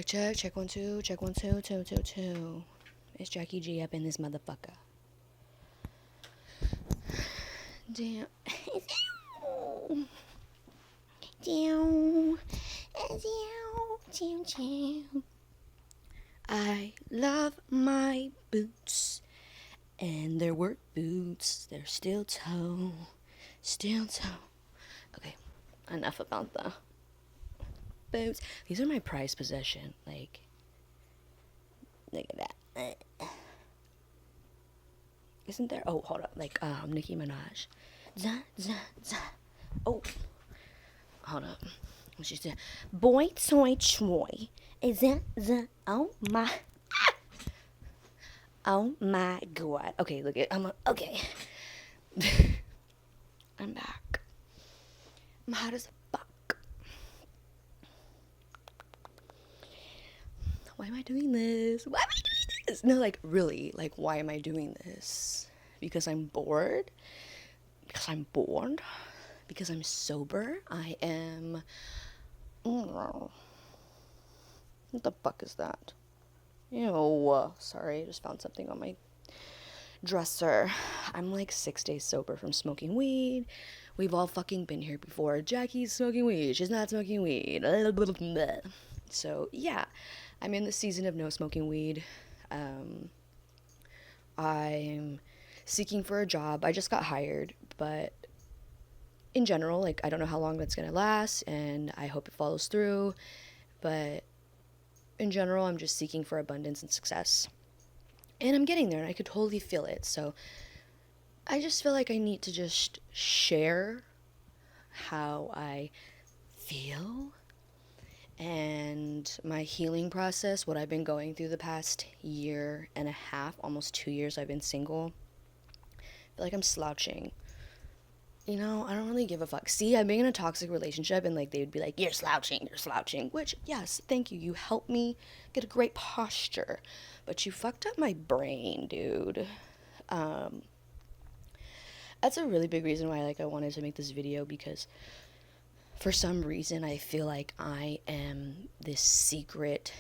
Check 1 2, check 1 2 2 2 2. It's Jackie G up in this motherfucker. Damn. I love my boots, and they're work boots. They're steel toe. Okay, enough about the boots. These are my prized possession. Like, look at that. Isn't there? Oh, hold up. Like, Nicki Minaj. Oh, hold up. She said, "Boy, toy, choy." Is that? Oh my. Oh my god. Okay, look at. Okay. I'm back. I'm hot as fuck. Why am I doing this? No, like, really, like, why am I doing this? Because I'm bored? Because I'm bored? Because I'm sober? I am... What the fuck is that? Ew. Sorry, I just found something on my dresser. I'm like 6 days sober from smoking weed. We've all fucking been here before. Jackie's smoking weed. She's not smoking weed. So, yeah. I'm in the season of no smoking weed. I'm seeking for a job. I just got hired, but in general, like, I don't know how long that's gonna last, and I hope it follows through, but in general, I'm just seeking for abundance and success, and I'm getting there, and I could totally feel it. So I just feel like I need to just share how I feel and my healing process, what I've been going through the past year and a half, almost 2 years I've been single. I feel like I'm slouching. You know, I don't really give a fuck. See, I'm being in a toxic relationship, and like they would be like, you're slouching, which, yes, thank you. You helped me get a great posture, but you fucked up my brain, dude. That's a really big reason why, like, I wanted to make this video, because for some reason I feel like I am this secret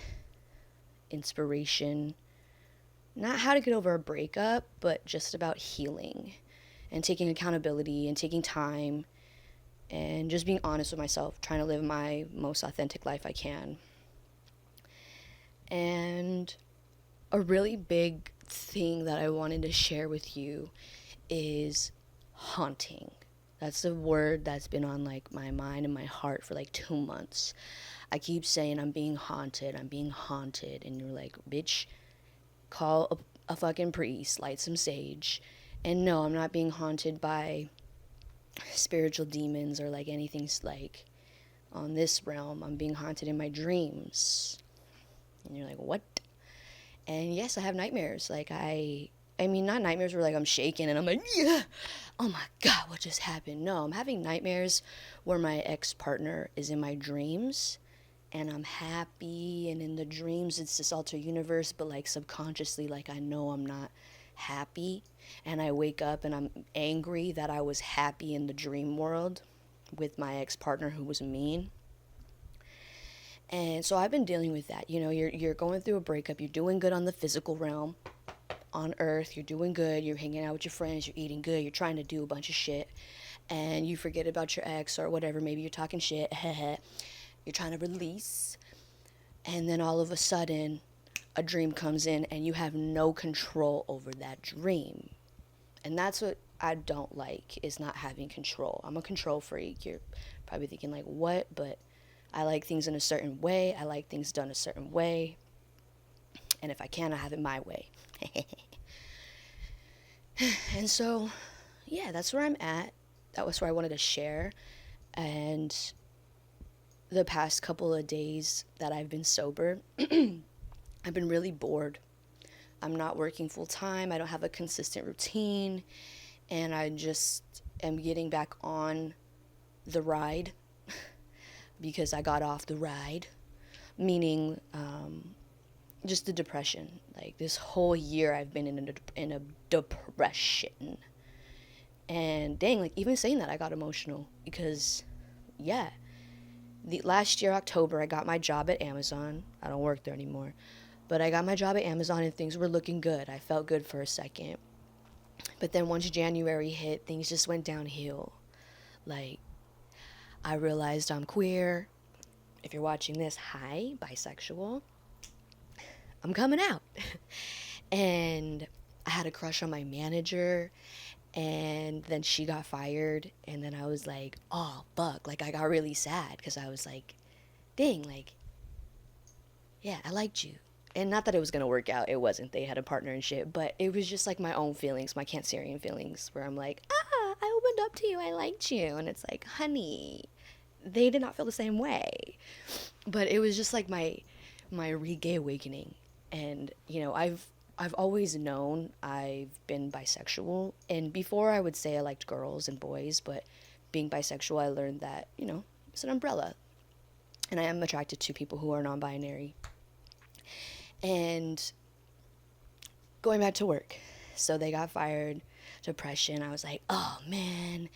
inspiration, not how to get over a breakup, but just about healing and taking accountability and taking time and just being honest with myself, trying to live my most authentic life I can. And a really big thing that I wanted to share with you is haunting. That's a word that's been on, like, my mind and my heart for like 2 months. I keep saying I'm being haunted, and you're like, bitch, call a fucking priest, light some sage. And no, I'm not being haunted by spiritual demons or like anything like on this realm. I'm being haunted in my dreams. And you're like, what? And yes, I have nightmares. Like, I mean, not nightmares where like I'm shaking and I'm like, yeah, oh my god, what just happened? No, I'm having nightmares where my ex-partner is in my dreams and I'm happy, and in the dreams it's this alter universe, but like subconsciously, like, I know I'm not happy, and I wake up and I'm angry that I was happy in the dream world with my ex-partner who was mean. And so I've been dealing with that. You know, you're going through a breakup, you're doing good on the physical realm, on earth, you're doing good, you're hanging out with your friends, you're eating good, you're trying to do a bunch of shit, and you forget about your ex or whatever, maybe you're talking shit, you're trying to release, and then all of a sudden a dream comes in and you have no control over that dream. And that's what I don't like, is not having control. I'm a control freak. You're probably thinking like, what? But I like things in a certain way. I like things done a certain way. And if I can, I have it my way. And so, yeah, that's where I'm at. That was where I wanted to share. And the past couple of days that I've been sober, I've been really bored. I'm not working full time. I don't have a consistent routine. And I just am getting back on the ride because I got off the ride. Meaning, just the depression. Like, this whole year I've been in a depression. And dang, like, even saying that, I got emotional because, yeah, The last year, October, I got my job at Amazon. I don't work there anymore. But I got my job at Amazon and things were looking good. I felt good for a second. But then once January hit, things just went downhill. Like, I realized I'm queer. If you're watching this, hi, bisexual. I'm coming out. And I had a crush on my manager, and then she got fired, and then I was like, oh fuck, like I got really sad because I was like, dang, like, yeah, I liked you. And not that it was gonna work out, it wasn't. They had a partner and shit, but it was just like my own feelings, my Cancerian feelings, where I'm like, I opened up to you, I liked you, and it's like, honey, they did not feel the same way. But it was just like my re-gay awakening. And I've always known I've been bisexual, and before I would say I liked girls and boys, but being bisexual I learned that it's an umbrella, and I am attracted to people who are non-binary. And going back to work, so they got fired, depression, I was like, oh man,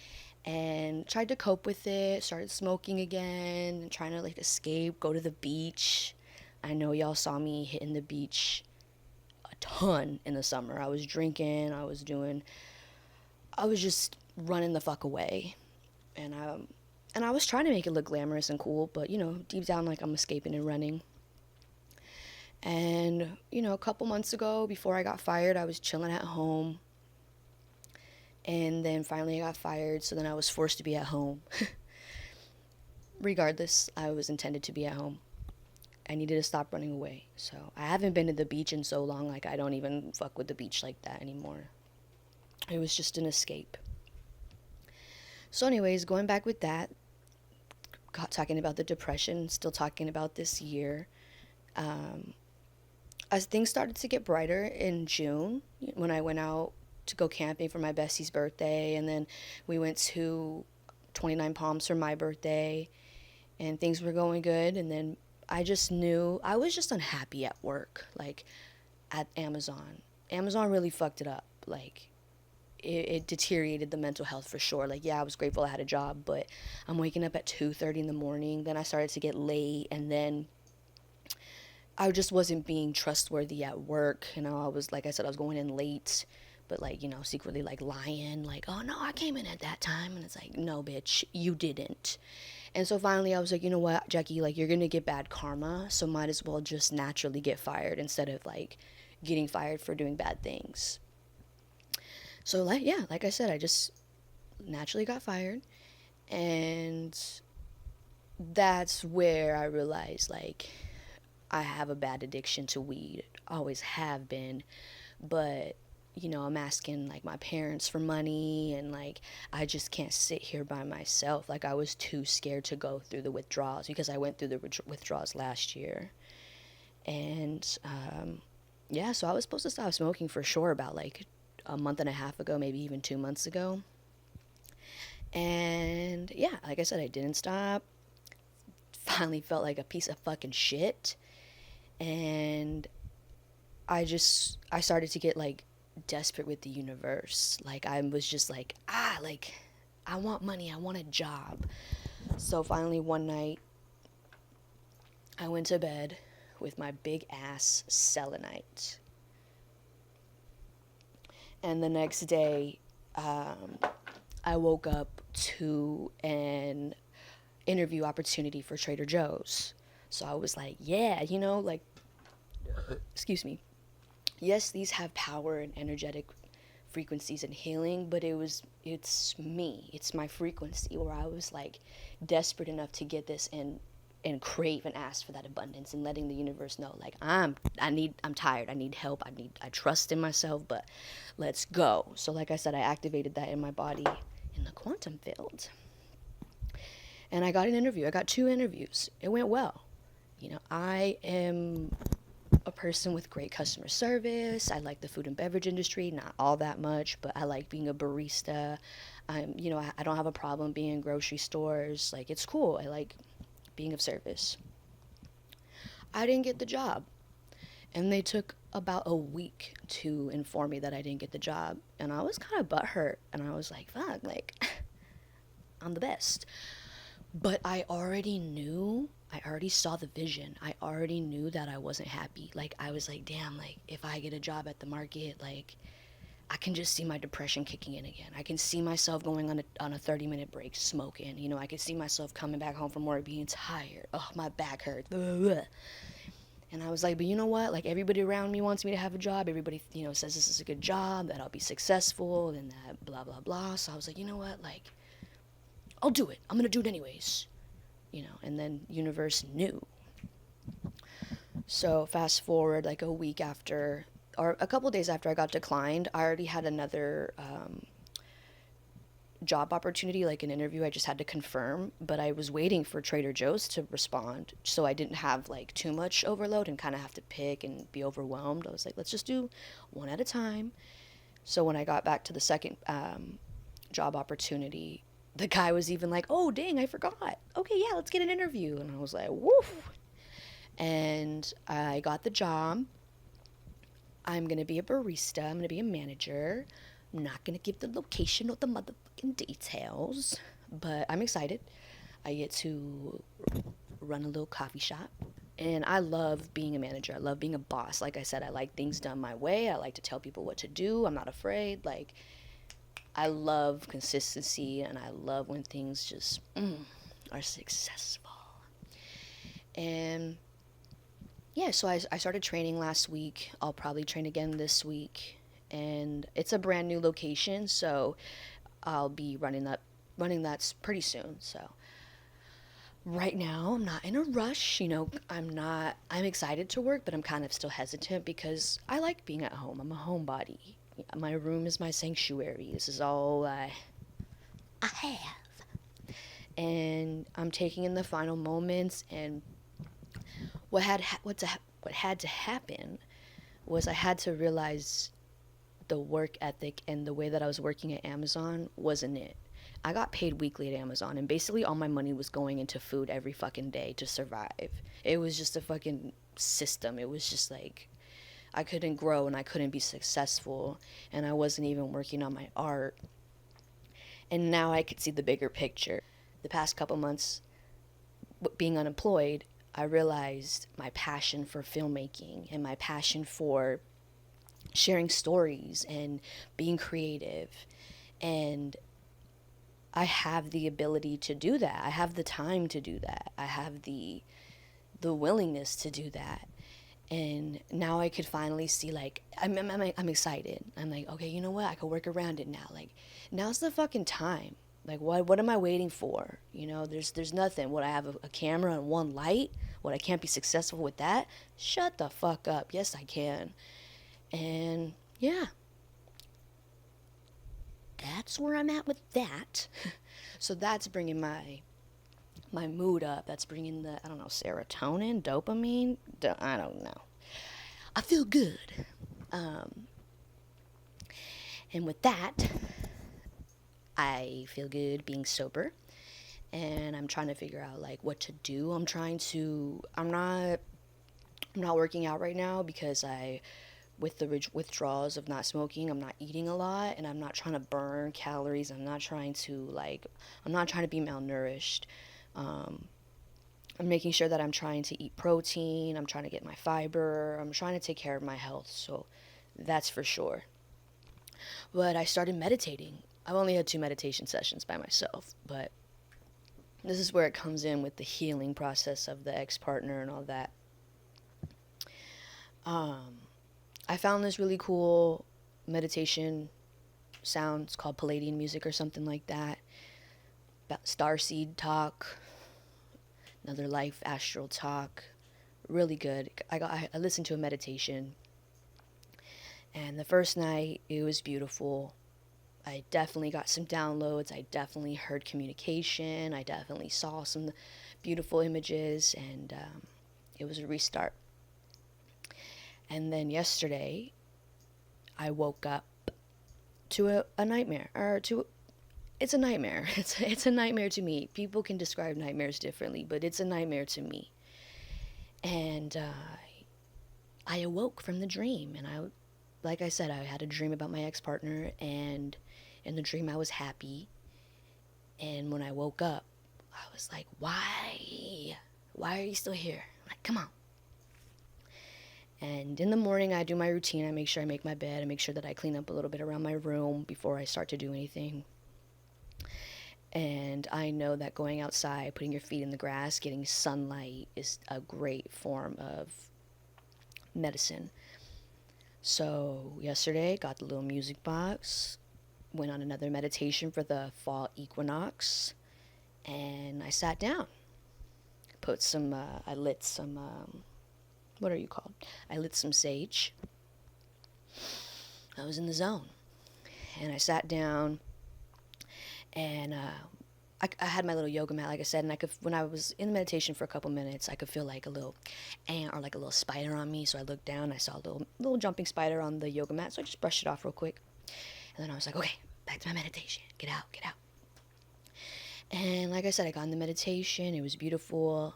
and tried to cope with it, started smoking again, trying to like escape, go to the beach. I know y'all saw me hitting the beach a ton in the summer. I was drinking, I was just running the fuck away. And I was trying to make it look glamorous and cool, but deep down, like, I'm escaping and running. And a couple months ago, before I got fired, I was chilling at home. And then finally I got fired, so then I was forced to be at home. Regardless, I was intended to be at home. I needed to stop running away. So I haven't been to the beach in so long, like, I don't even fuck with the beach like that anymore. It was just an escape. So anyways, going back with that, talking about the depression, still talking about this year. As things started to get brighter in June, when I went out to go camping for my bestie's birthday, and then we went to 29 Palms for my birthday, and things were going good. And then I just knew I was just unhappy at work, like at Amazon. Amazon really fucked it up. Like, it deteriorated the mental health for sure. Like, yeah, I was grateful I had a job, but I'm waking up at 2:30 in the morning. Then I started to get late, and then I just wasn't being trustworthy at work. I was, like I said, I was going in late, but like, secretly like lying, like, oh no, I came in at that time. And it's like, no, bitch, you didn't. And so finally I was like, you know what, Jackie, like, you're gonna get bad karma, so might as well just naturally get fired instead of like getting fired for doing bad things. So like, yeah, like I said, I just naturally got fired. And that's where I realized, like, I have a bad addiction to weed. Always have been. But, I'm asking, like, my parents for money, and, like, I just can't sit here by myself. Like, I was too scared to go through the withdrawals because I went through the withdrawals last year. And, yeah, so I was supposed to stop smoking for sure about, like, a month and a half ago, maybe even 2 months ago. And, yeah, like I said, I didn't stop. Finally felt like a piece of fucking shit. And I started to get like desperate with the universe. Like, I was just like, like, I want money, I want a job. So finally one night I went to bed with my big ass selenite. And the next day, I woke up to an interview opportunity for Trader Joe's. So I was like, yeah, like, excuse me. Yes, these have power and energetic frequencies and healing, but it's me. It's my frequency where I was like desperate enough to get this and crave and ask for that abundance, and letting the universe know, like, I'm tired, I need help, I trust in myself, but let's go. So like I said, I activated that in my body in the quantum field. And I got an interview. I got 2 interviews. It went well. I am a person with great customer service. I like the food and beverage industry, not all that much, but I like being a barista. I don't have a problem being in grocery stores. Like, it's cool. I like being of service. I didn't get the job. And they took about a week to inform me that I didn't get the job. And I was kind of butthurt. And I was like, fuck, like, I'm the best. But I already saw the vision. I already knew that I wasn't happy. Like, I was like, damn, like, if I get a job at the market, like, I can just see my depression kicking in again. I can see myself going on a 30-minute break smoking. You know, I can see myself coming back home from work being tired. Oh, my back hurts. And I was like, but you know what? Like, everybody around me wants me to have a job. Everybody, you know, says this is a good job, that I'll be successful, and that blah, blah, blah. So I was like, you know what? Like, I'll do it. I'm going to do it anyways. You know, and then universe knew. So fast forward like a week after, or a couple days after I got declined, I already had another job opportunity, like an interview. I just had to confirm, but I was waiting for Trader Joe's to respond, so I didn't have like too much overload and kind of have to pick and be overwhelmed. I was like, let's just do one at a time. So when I got back to the second job opportunity, the guy was even like, "Oh, dang, I forgot. Okay, yeah, let's get an interview." And I was like, "Woof." And I got the job. I'm going to be a barista. I'm going to be a manager. I'm not going to give the location or the motherfucking details, but I'm excited. I get to run a little coffee shop. And I love being a manager. I love being a boss. Like I said, I like things done my way. I like to tell people what to do. I'm not afraid. Like, I love consistency, and I love when things just are successful. And yeah, so I started training last week. I'll probably train again this week. And it's a brand new location, so I'll be running that pretty soon. So right now I'm not in a rush, you know, I'm excited to work, but I'm kind of still hesitant because I like being at home. I'm a homebody. My room is my sanctuary. This is all I have. And I'm taking in the final moments, and what had to happen was I had to realize the work ethic and the way that I was working at Amazon wasn't it. I got paid weekly at Amazon, and basically all my money was going into food every fucking day to survive. It was just a fucking system. It was just like I couldn't grow and I couldn't be successful, and I wasn't even working on my art. And now I could see the bigger picture. The past couple months being unemployed, I realized my passion for filmmaking and my passion for sharing stories and being creative. And I have the ability to do that. I have the time to do that. I have the willingness to do that. And now I could finally see, like, I'm excited. I'm like, okay, you know what? I could work around it now. Like, now's the fucking time. Like, what am I waiting for? You know, there's nothing. Would I have a camera and one light? What, I can't be successful with that? Shut the fuck up. Yes, I can. And yeah, that's where I'm at with that. So that's bringing my mood up. That's bringing the, I don't know, serotonin, dopamine. I don't know. I feel good. Um, and with that, I feel good being sober. And I'm trying to figure out like what to do. I'm not working out right now because with the withdrawals of not smoking, I'm not eating a lot, and I'm not trying to burn calories. I'm not trying to be malnourished. Um, I'm making sure that I'm trying to eat protein. I'm trying to get my fiber. I'm trying to take care of my health. So that's for sure. But I started meditating. I've only had 2 meditation sessions by myself, but this is where it comes in with the healing process of the ex-partner and all that. Um, I found this really cool meditation sound. It's called Palladian music or something like that. Starseed talk, another life astral talk. Really good. I listened to a meditation, and the first night it was beautiful. I definitely got some downloads. I definitely heard communication. I definitely saw some beautiful images, and it was a restart. And then yesterday, I woke up to a nightmare, or to it's a nightmare. It's a nightmare to me. People can describe nightmares differently, but it's a nightmare to me. And I awoke from the dream, and like I said, I had a dream about my ex-partner, and in the dream I was happy. And when I woke up, I was like, why? Why are you still here? I'm like, come on. And in the morning, I do my routine. I make sure I make my bed. I make sure that I clean up a little bit around my room before I start to do anything. And I know that going outside, putting your feet in the grass, getting sunlight is a great form of medicine. So yesterday, got the little music box, went on another meditation for the fall equinox, and I sat down. I lit some, what are you called? I lit some sage. I was in the zone. And I sat down, and I had my little yoga mat, like I said, and I could, when I was in meditation for a couple minutes, I could feel like a little ant or like a little spider on me. So I looked down, I saw a little jumping spider on the yoga mat, so I just brushed it off real quick. And then I was like, okay, back to my meditation. Get out, get out. And like I said, I got in the meditation. It was beautiful.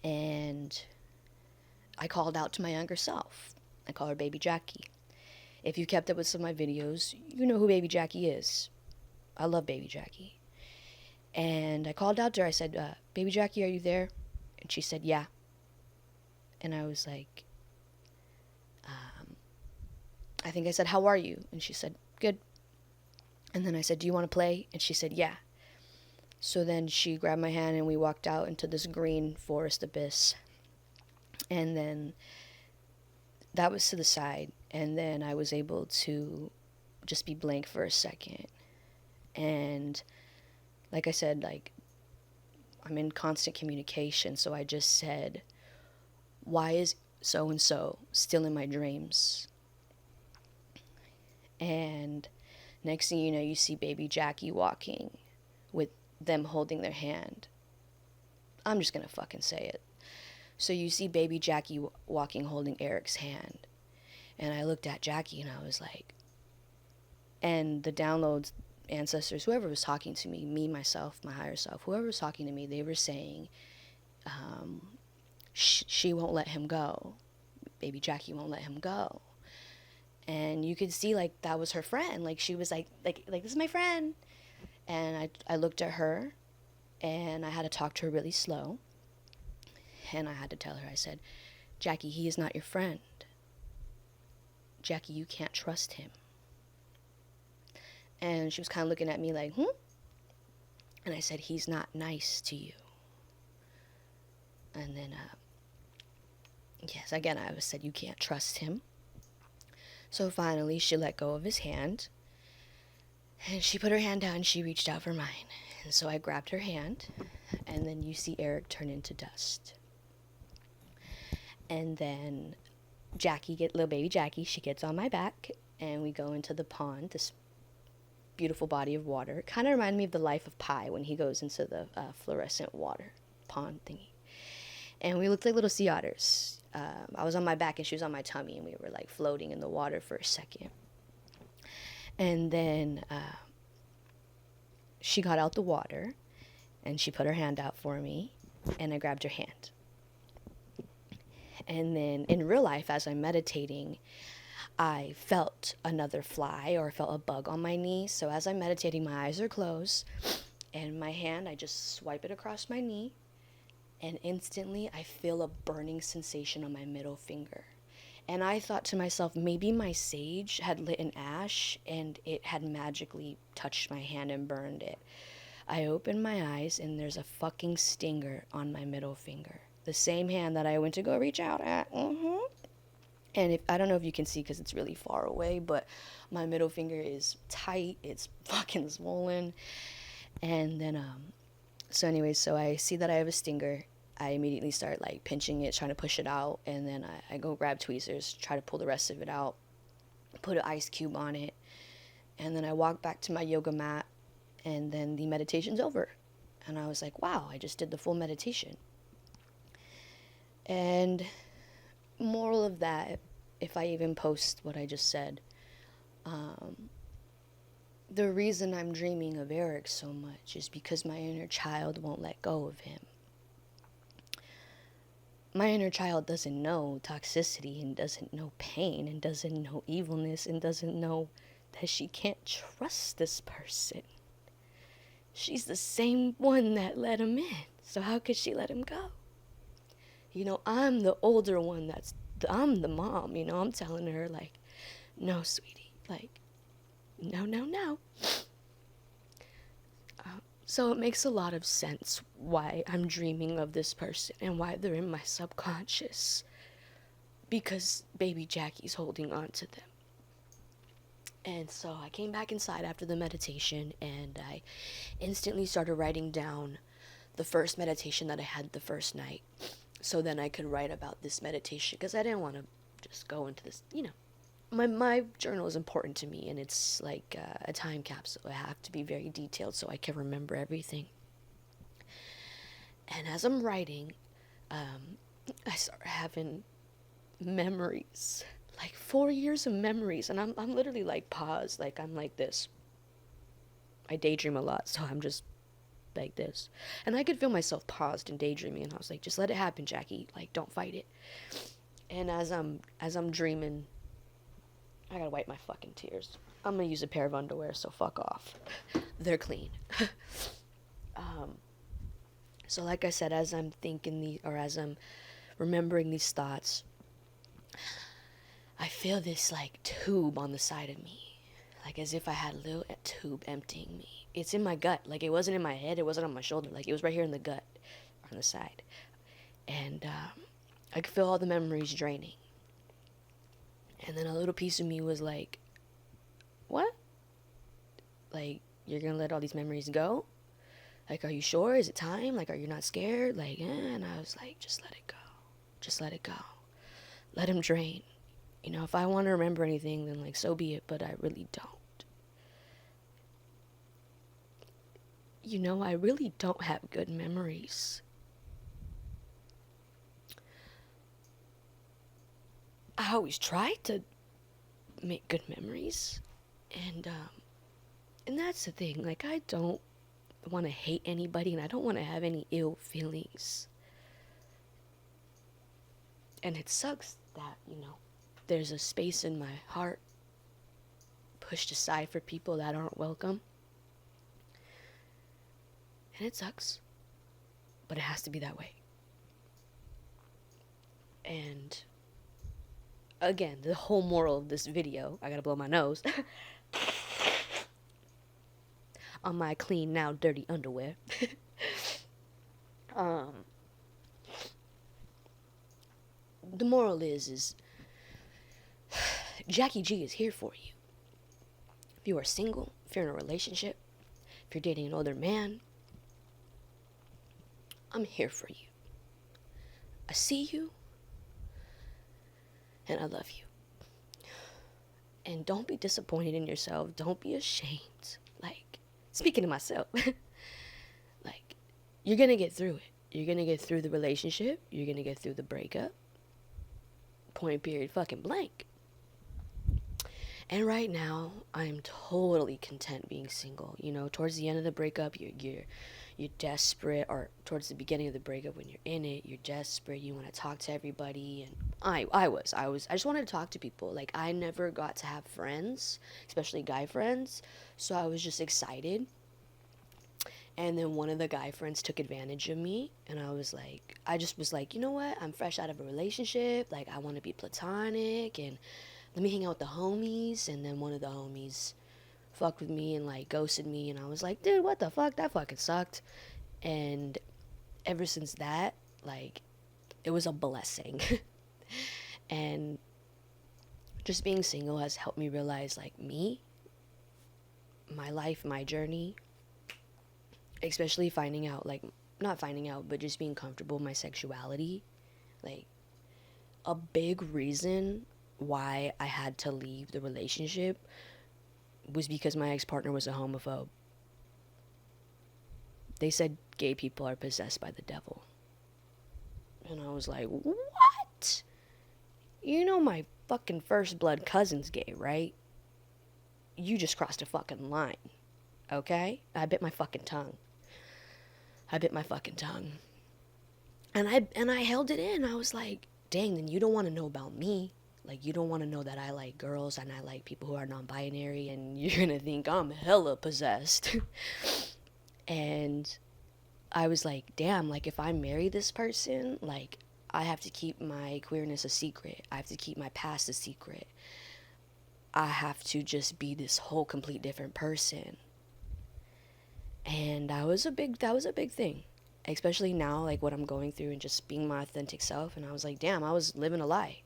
And I called out to my younger self. I call her Baby Jackie. If you kept up with some of my videos, you know who Baby Jackie is. I love Baby Jackie. And I called out to her. I said, Baby Jackie, are you there? And she said, yeah. And I was like, I think I said, how are you? And she said, good. And then I said, do you want to play? And she said, yeah. So then she grabbed my hand and we walked out into this green forest abyss. And then that was to the side. And then I was able to just be blank for a second. And like I said, like, I'm in constant communication. So I just said, why is so-and-so still in my dreams? And next thing you know, you see Baby Jackie walking with them holding their hand. I'm just going to fucking say it. So you see Baby Jackie walking holding Eric's hand. And I looked at Jackie and I was like, and the downloads, ancestors, whoever was talking to me, myself, my higher self, whoever was talking to me, they were saying, she won't let him go. Baby Jackie won't let him go. And you could see, like, that was her friend. Like, she was like, this is my friend. And I looked at her, and I had to talk to her really slow. And I had to tell her, I said, Jackie, he is not your friend. Jackie, you can't trust him. And she was kind of looking at me like, And I said, he's not nice to you. And then, yes, again, I said, you can't trust him. So finally, she let go of his hand. And she put her hand down and she reached out for mine. And so I grabbed her hand. And then you see Eric turn into dust. And then little baby Jackie, she gets on my back. And we go into the pond, this beautiful body of water. It kind of reminded me of the Life of Pi when he goes into the fluorescent water pond thingy. And we looked like little sea otters. I was on my back and she was on my tummy, and we were like floating in the water for a second. And then she got out the water and she put her hand out for me, and I grabbed her hand. And then in real life, as I'm meditating, I felt another fly or felt a bug on my knee. So as I'm meditating, my eyes are closed, and my hand, I just swipe it across my knee, and instantly I feel a burning sensation on my middle finger. And I thought to myself, maybe my sage had lit an ash and it had magically touched my hand and burned it. I opened my eyes and there's a fucking stinger on my middle finger. The same hand that I went to go reach out at. And I don't know if you can see because it's really far away, but my middle finger is tight. It's fucking swollen. And then, so I see that I have a stinger. I immediately start like pinching it, trying to push it out. And then I go grab tweezers, try to pull the rest of it out, put an ice cube on it. And then I walk back to my yoga mat, and then the meditation's over. And I was like, wow, I just did the full meditation. And moral of that, if I even post what I just said, the reason I'm dreaming of Eric so much is because my inner child won't let go of him. My inner child doesn't know toxicity and doesn't know pain and doesn't know evilness and doesn't know that she can't trust this person. She's the same one that let him in. So how could she let him go? I'm the older one I'm the mom, I'm telling her, like, no, sweetie, like, no, no, no. So it makes a lot of sense why I'm dreaming of this person and why they're in my subconscious. Because baby Jackie's holding on to them. And so I came back inside after the meditation and I instantly started writing down the first meditation that I had the first night. So then I could write about this meditation because I didn't want to just go into this, My journal is important to me and it's like a time capsule. I have to be very detailed so I can remember everything. And as I'm writing, I start having memories, like 4 years of memories, and I'm literally like paused, like I'm like this. I daydream a lot, so I'm just like this, and I could feel myself paused and daydreaming, and I was like, just let it happen, Jackie, like don't fight it. And as I'm dreaming, I gotta wipe my fucking tears. I'm gonna use a pair of underwear, so fuck off. They're clean. So like I said, as I'm thinking as I'm remembering these thoughts, I feel this like tube on the side of me, like as if I had a little tube emptying me. It's in my gut, like it wasn't in my head, it wasn't on my shoulder, like it was right here in the gut, on the side. And I could feel all the memories draining. And then a little piece of me was like, what? Like, you're gonna let all these memories go? Like, are you sure? Is it time? Like, are you not scared? Like, and I was like, just let it go. Just let it go. Let him drain. If I want to remember anything, then like so be it, but I really don't. I really don't have good memories. I always try to make good memories, and that's the thing. Like, I don't want to hate anybody, and I don't want to have any ill feelings. And it sucks that, there's a space in my heart pushed aside for people that aren't welcome. And it sucks, but it has to be that way. And again, the whole moral of this video, I gotta blow my nose, on my clean, now dirty underwear. The moral is Jackie G is here for you. If you are single, if you're in a relationship, if you're dating an older man, I'm here for you. I see you, and I love you. And don't be disappointed in yourself. Don't be ashamed. Like, speaking to myself, like, you're gonna get through it. You're gonna get through the relationship. You're gonna get through the breakup. Point, period, fucking blank. And right now, I'm totally content being single. Towards the end of the breakup, you're desperate, or towards the beginning of the breakup, when you're in it, you're desperate. You want to talk to everybody, and I just wanted to talk to people. Like, I never got to have friends, especially guy friends, so I was just excited. And then one of the guy friends took advantage of me, and I just was like, you know what? I'm fresh out of a relationship. Like, I want to be platonic, and let me hang out with the homies. And then one of the homies fucked with me and like ghosted me, and I was like, dude, what the fuck? That fucking sucked. And ever since that, like, it was a blessing. And just being single has helped me realize, like, my life, my journey, especially finding out, like, not finding out, but just being comfortable with my sexuality. Like, a big reason why I had to leave the relationship was because my ex-partner was a homophobe. They said gay people are possessed by the devil. And I was like, what? My fucking first blood cousin's gay, right? You just crossed a fucking line, okay? I bit my fucking tongue. And I held it in. I was like, dang, then you don't want to know about me. Like, you don't want to know that I like girls and I like people who are non-binary, and you're gonna think I'm hella possessed. And I was like, damn, like if I marry this person, like I have to keep my queerness a secret. I have to keep my past a secret. I have to just be this whole complete different person. And that was a big thing. Especially now, like what I'm going through and just being my authentic self. And I was like, damn, I was living a lie.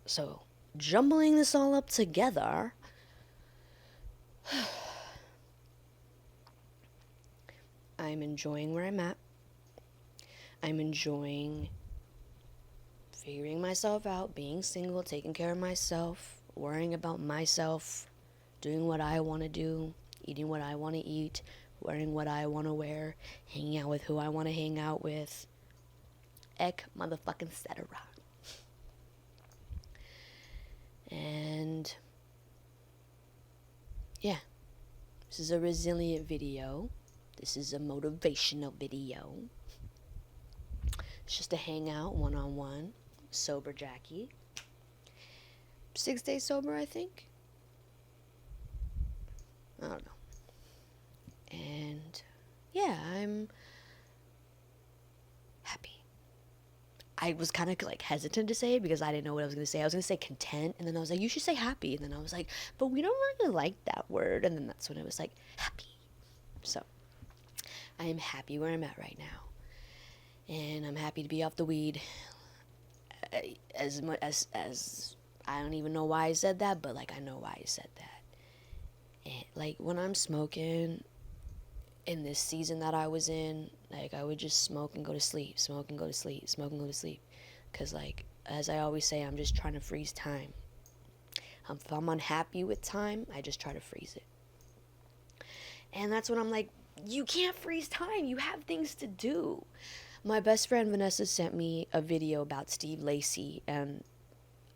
So, jumbling this all up together, I'm enjoying where I'm at. I'm enjoying figuring myself out, being single, taking care of myself, worrying about myself, doing what I want to do, eating what I want to eat, wearing what I want to wear, hanging out with who I want to hang out with. Ek motherfucking cetera. And yeah, this is a resilient video. This is a motivational video. It's just a hangout one-on-one. Sober Jackie. 6 days sober, I think. I don't know. And yeah, I'm happy. I was kind of like hesitant to say it because I didn't know what I was going to say. I was going to say content, and then I was like, you should say happy. And then I was like, but we don't really like that word. And then that's when it was like, happy. So I am happy where I'm at right now. And I'm happy to be off the weed. As much as I don't even know why I said that, but like I know why I said that. And like when I'm smoking in this season that I was in, like I would just smoke and go to sleep, smoke and go to sleep, smoke and go to sleep. Cause like as I always say, I'm just trying to freeze time. If I'm unhappy with time, I just try to freeze it. And that's when I'm like, you can't freeze time. You have things to do. My best friend Vanessa sent me a video about Steve Lacy, and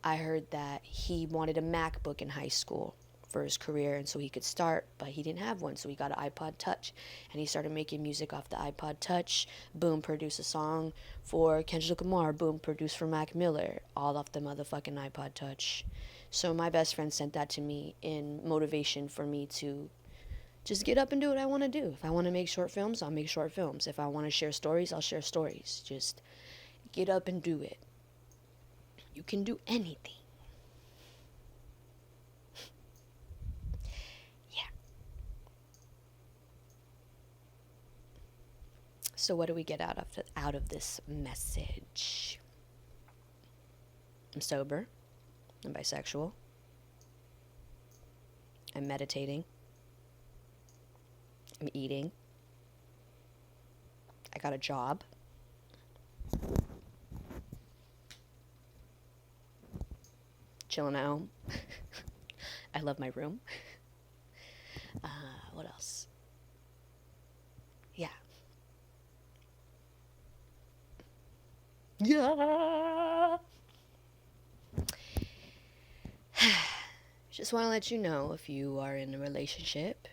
I heard that he wanted a MacBook in high school for his career, and so he could start, but he didn't have one, so he got an iPod Touch, and he started making music off the iPod Touch. Boom, produced a song for Kendrick Lamar. Boom, produced for Mac Miller, all off the motherfucking iPod Touch. So my best friend sent that to me in motivation for me to just get up and do what I want to do. If I want to make short films, I'll make short films. If I want to share stories, I'll share stories. Just get up and do it. You can do anything. Yeah. So what do we get out of this message? I'm sober. I'm bisexual. I'm meditating. I'm eating. I got a job. Chilling at home. I love my room. What else? Yeah. Yeah. Just want to let you know, if you are in a relationship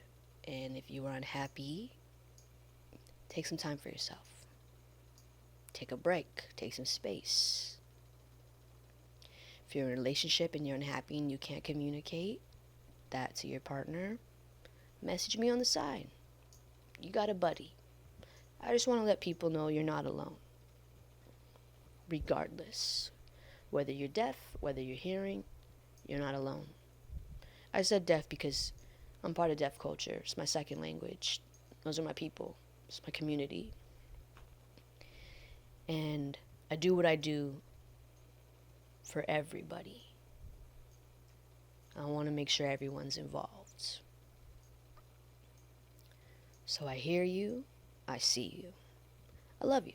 and if you are unhappy, take some time for yourself. Take a break. Take some space. If you're in a relationship and you're unhappy and you can't communicate that to your partner, message me on the side. You got a buddy. I just want to let people know you're not alone. Regardless. Whether you're deaf, whether you're hearing, you're not alone. I said deaf because I'm part of deaf culture. It's my second language. Those are my people. It's my community. And I do what I do for everybody. I want to make sure everyone's involved. So I hear you. I see you. I love you.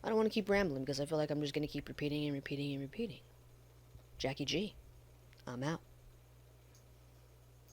I don't want to keep rambling because I feel like I'm just going to keep repeating and repeating and repeating. Jackie G. I'm out.